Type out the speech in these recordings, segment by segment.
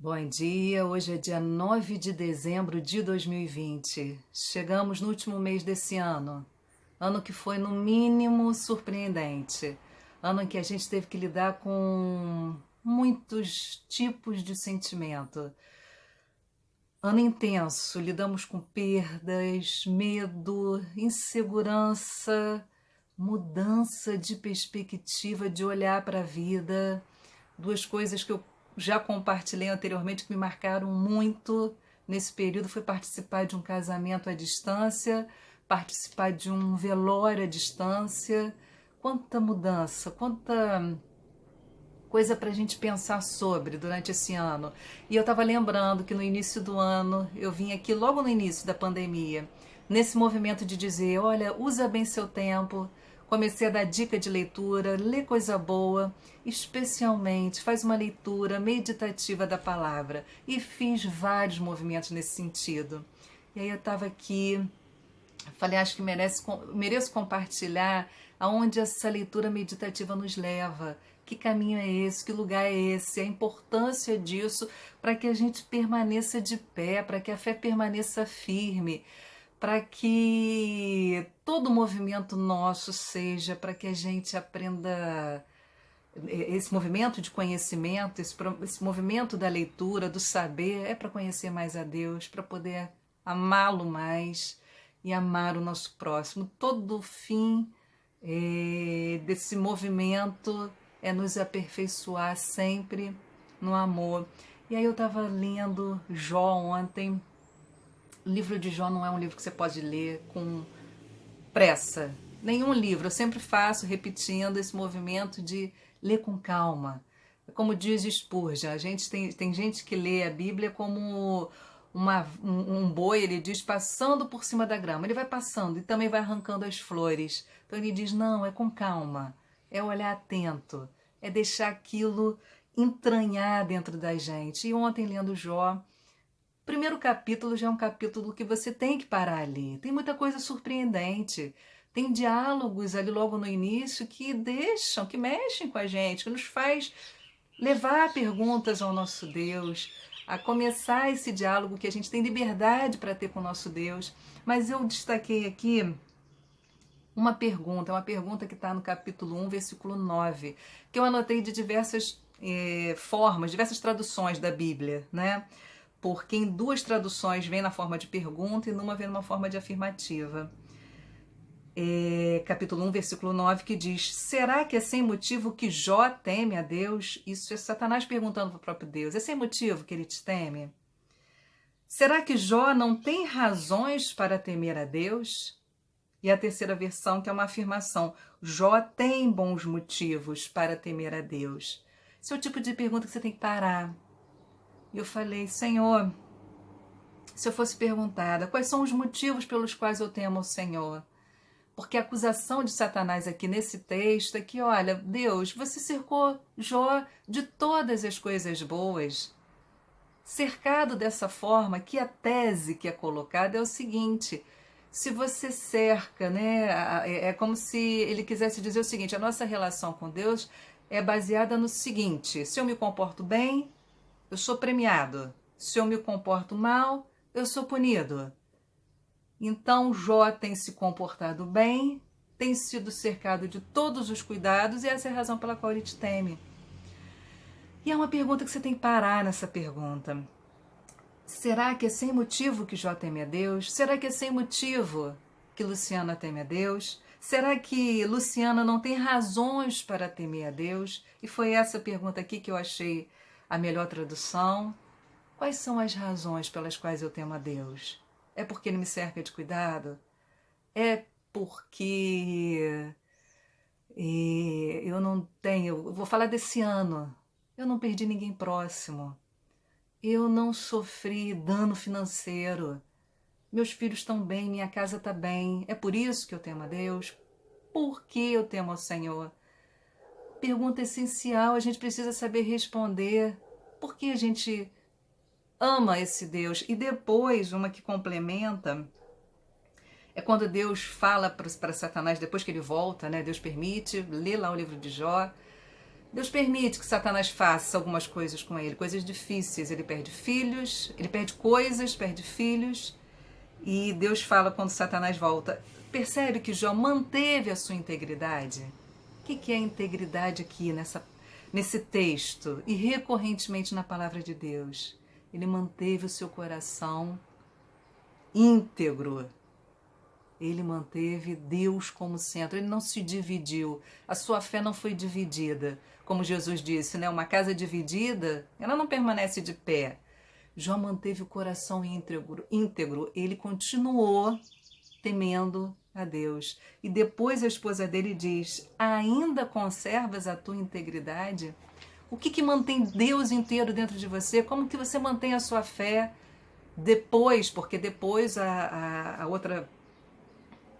Bom dia, hoje é dia 9 de dezembro de 2020. Chegamos no último mês desse ano que foi no mínimo surpreendente, ano em que a gente teve que lidar com muitos tipos de sentimento. Ano intenso, lidamos com perdas, medo, insegurança, mudança de perspectiva, de olhar para a vida, duas coisas que eu já compartilhei anteriormente que me marcaram muito nesse período foi participar de um casamento à distância, participar de um velório à distância. Quanta mudança, quanta coisa para a gente pensar sobre durante esse ano. E eu estava lembrando que no início do ano, eu vim aqui logo no início da pandemia, nesse movimento de dizer, olha, usa bem seu tempo. Comecei a dar dica de leitura, lê coisa boa, especialmente faz uma leitura meditativa da palavra. E fiz vários movimentos nesse sentido. E aí eu estava aqui, falei, acho que mereço compartilhar aonde essa leitura meditativa nos leva. Que caminho é esse? Que lugar é esse? A importância disso para que a gente permaneça de pé, para que a fé permaneça firme, para que todo movimento nosso seja para que a gente aprenda esse movimento de conhecimento, esse movimento da leitura, do saber, é para conhecer mais a Deus, para poder amá-lo mais e amar o nosso próximo. Todo o fim desse movimento é nos aperfeiçoar sempre no amor. E aí eu estava lendo Jó ontem. O livro de Jó não é um livro que você pode ler com pressa. Nenhum livro. Eu sempre faço repetindo esse movimento de ler com calma. Como diz Spurgeon, a gente tem gente que lê a Bíblia como um boi, ele diz, passando por cima da grama. Ele vai passando e também vai arrancando as flores. Então ele diz, não, é com calma, é olhar atento, é deixar aquilo entranhar dentro da gente. E ontem, lendo Jó, primeiro capítulo já é um capítulo que você tem que parar ali. Tem muita coisa surpreendente. Tem diálogos ali logo no início que deixam, que mexem com a gente, que nos faz levar perguntas ao nosso Deus, a começar esse diálogo que a gente tem liberdade para ter com o nosso Deus. Mas eu destaquei aqui uma pergunta que está no capítulo 1, versículo 9, que eu anotei de diversas formas, diversas traduções da Bíblia, né? Porque em duas traduções vem na forma de pergunta e numa vem numa forma de afirmativa. Capítulo 1, versículo 9, que diz: será que é sem motivo que Jó teme a Deus? Isso é Satanás perguntando para o próprio Deus. É sem motivo que ele te teme? Será que Jó não tem razões para temer a Deus? E a terceira versão, que é uma afirmação: Jó tem bons motivos para temer a Deus. Esse é o tipo de pergunta que você tem que parar. E eu falei, Senhor, se eu fosse perguntada quais são os motivos pelos quais eu temo ao Senhor? Porque a acusação de Satanás aqui nesse texto é que, olha, Deus, você cercou Jó de todas as coisas boas. Cercado dessa forma, que a tese que é colocada é o seguinte: se você cerca, né, é como se ele quisesse dizer o seguinte: a nossa relação com Deus é baseada no seguinte: se eu me comporto bem, eu sou premiado. Se eu me comporto mal, eu sou punido. Então Jó tem se comportado bem, tem sido cercado de todos os cuidados e essa é a razão pela qual ele te teme. E é uma pergunta que você tem que parar nessa pergunta. Será que é sem motivo que Jó teme a Deus? Será que é sem motivo que Luciana teme a Deus? Será que Luciana não tem razões para temer a Deus? E foi essa pergunta aqui que eu achei a melhor tradução. Quais são as razões pelas quais eu temo a Deus? É porque Ele me cerca de cuidado? É porque eu não tenho... Eu vou falar desse ano. Eu não perdi ninguém próximo. Eu não sofri dano financeiro. Meus filhos estão bem, minha casa está bem. É por isso que eu temo a Deus? Por que eu temo ao Senhor? Pergunta essencial, a gente precisa saber responder. Por que a gente ama esse Deus? E depois, uma que complementa, é quando Deus fala para Satanás, depois que ele volta, né? Deus permite, lê lá o livro de Jó, Deus permite que Satanás faça algumas coisas com ele, coisas difíceis. Ele perde filhos, ele perde coisas, perde filhos. E Deus fala quando Satanás volta. Percebe que Jó manteve a sua integridade? O que é integridade aqui nesse texto? E recorrentemente na palavra de Deus. Ele manteve o seu coração íntegro. Ele manteve Deus como centro, ele não se dividiu, a sua fé não foi dividida. Como Jesus disse, né? Uma casa dividida, ela não permanece de pé. Jó manteve o coração íntegro, ele continuou temendo a Deus. E depois a esposa dele diz, ainda conservas a tua integridade? O que mantém Deus inteiro dentro de você? Como que você mantém a sua fé depois? Porque depois a outra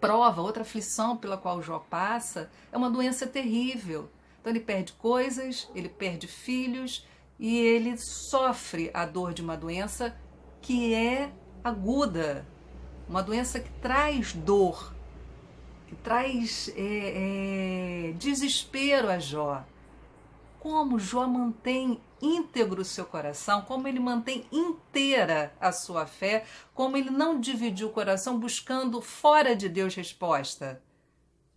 prova, outra aflição pela qual Jó passa, é uma doença terrível. Então ele perde coisas, ele perde filhos e ele sofre a dor de uma doença que é aguda, uma doença que traz dor, que traz desespero a Jó. Como Jó mantém íntegro o seu coração, como ele mantém inteira a sua fé, como ele não dividiu o coração buscando fora de Deus resposta.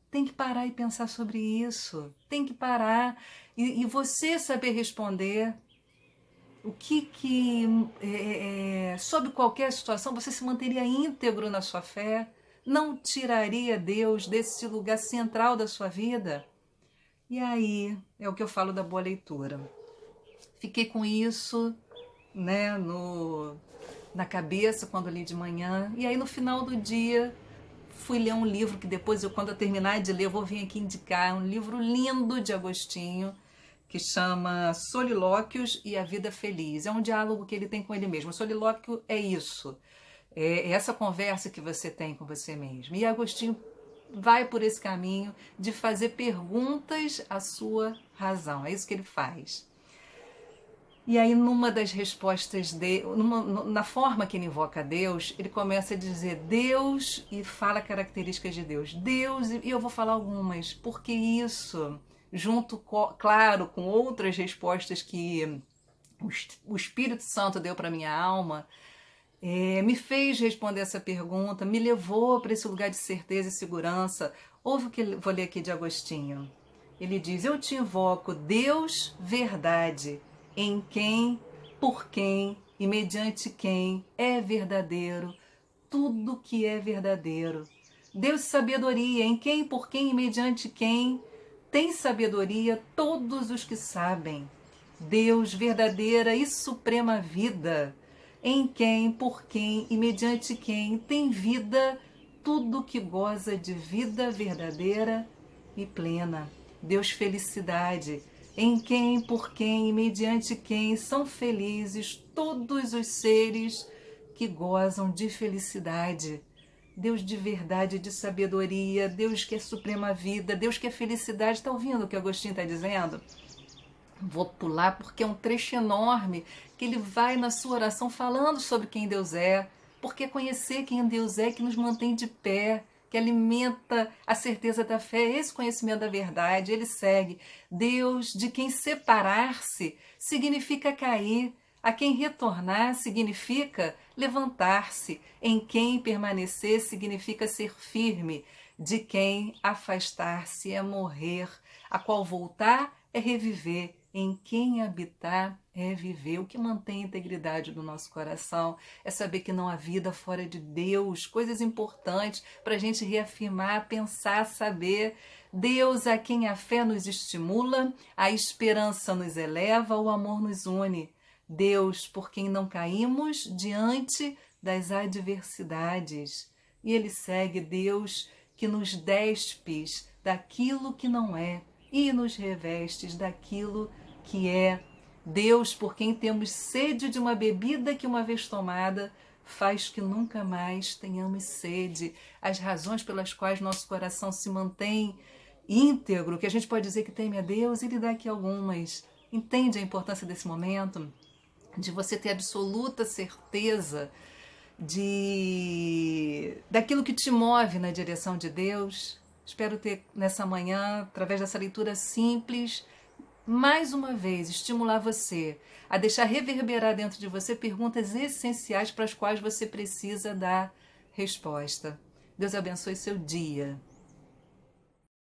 Tem que parar e pensar sobre isso, tem que parar e você saber responder o sob qualquer situação você se manteria íntegro na sua fé, não tiraria Deus desse lugar central da sua vida. E aí é o que eu falo da boa leitura. Fiquei com isso, né, na cabeça quando li de manhã. E aí no final do dia fui ler um livro que depois, quando eu terminar de ler, eu vou vir aqui indicar. Um livro lindo de Agostinho, que chama Solilóquios e a Vida Feliz. É um diálogo que ele tem com ele mesmo. O solilóquio é isso. É essa conversa que você tem com você mesmo. E Agostinho vai por esse caminho de fazer perguntas à sua razão. É isso que ele faz. E aí, numa das respostas dele, na forma que ele invoca Deus, ele começa a dizer Deus e fala características de Deus. Deus, e eu vou falar algumas, porque isso, junto, claro, com outras respostas que o Espírito Santo deu para minha alma, me fez responder essa pergunta, me levou para esse lugar de certeza e segurança. Ouve o que eu vou ler aqui de Agostinho. Ele diz, eu te invoco, Deus, verdade, em quem, por quem e mediante quem é verdadeiro tudo que é verdadeiro. Deus, sabedoria, em quem, por quem e mediante quem tem sabedoria todos os que sabem. Deus, verdadeira e suprema vida, em quem, por quem e mediante quem tem vida tudo que goza de vida verdadeira e plena. Deus, felicidade, em quem, por quem e mediante quem são felizes todos os seres que gozam de felicidade. Deus de verdade, de sabedoria, Deus que é suprema vida, Deus que é felicidade. Está ouvindo o que Agostinho está dizendo? Vou pular porque é um trecho enorme que ele vai na sua oração falando sobre quem Deus é, porque conhecer quem Deus é que nos mantém de pé, que alimenta a certeza da fé, esse conhecimento da verdade. Ele segue, Deus de quem separar-se significa cair, a quem retornar significa levantar-se, em quem permanecer significa ser firme, de quem afastar-se é morrer, a qual voltar é reviver, em quem habitar é viver. O que mantém a integridade do nosso coração é saber que não há vida fora de Deus, coisas importantes para a gente reafirmar, pensar, saber. Deus a quem a fé nos estimula, a esperança nos eleva, o amor nos une. Deus por quem não caímos diante das adversidades. E ele segue, Deus que nos despes daquilo que não é e nos revestes daquilo que é. Deus por quem temos sede de uma bebida que uma vez tomada faz que nunca mais tenhamos sede. As razões pelas quais nosso coração se mantém íntegro, que a gente pode dizer que teme a Deus, ele dá aqui algumas. Entende a importância desse momento? De você ter absoluta certeza daquilo que te move na direção de Deus. Espero ter nessa manhã, através dessa leitura simples, mais uma vez, estimular você a deixar reverberar dentro de você perguntas essenciais para as quais você precisa dar resposta. Deus abençoe seu dia.